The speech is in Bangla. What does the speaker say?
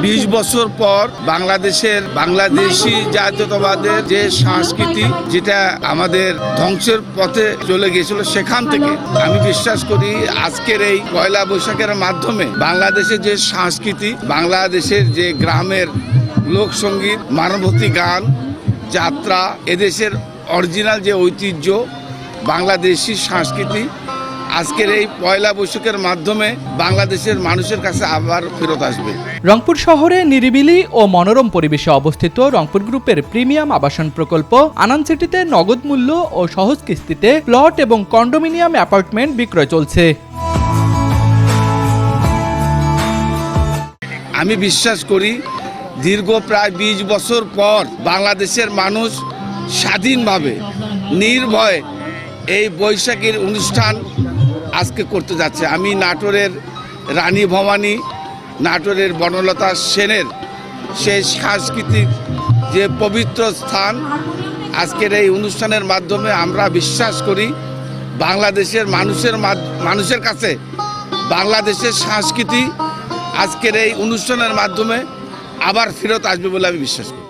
20 বছর পর বাংলাদেশি জাতীয়তাবাদের যে সংস্কৃতি, যেটা আমাদের ধ্বংসের পথে চলে গিয়েছিল, সেখান থেকে আমি বিশ্বাস করি আজকের এই পয়লা বৈশাখের মাধ্যমে বাংলাদেশের যে সংস্কৃতি, বাংলাদেশের যে গ্রামের লোকসঙ্গীত, মানবতী গান, যাত্রা, এদেশের অরিজিনাল যে ঐতিহ্য, বাংলাদেশি সংস্কৃতি আজকের এই পয়লা বৈশাখের মাধ্যমে বাংলাদেশের মানুষের কাছে আবার ফেরত আসবে। রংপুর শহরে নিরিবিলি ও মনোরম পরিবেশে অবস্থিত রংপুর গ্রুপের প্রিমিয়াম আবাসন প্রকল্প আনান সিটিতে নগদ মূল্য ও সহজ কিস্তিতে প্লট এবং কন্ডোমিনিয়াম অ্যাপার্টমেন্ট বিক্রয় চলছে। আমি বিশ্বাস করি দীর্ঘ প্রায় 20 বছর পর বাংলাদেশের মানুষ স্বাধীনভাবে নির্ভয়ে এই বৈশাখীর অনুষ্ঠান আজকে করতে যাচ্ছে। আমি নাটোরের রানী ভবানী, নাটোরের বনলতা সেনের সেই সাংস্কৃতিক যে পবিত্র স্থান, আজকের এই অনুষ্ঠানের মাধ্যমে আমরা বিশ্বাস করি বাংলাদেশের মানুষের কাছে বাংলাদেশের সংস্কৃতি আজকের এই অনুষ্ঠানের মাধ্যমে আবার ফেরত আসবে বলে আমি বিশ্বাস করি।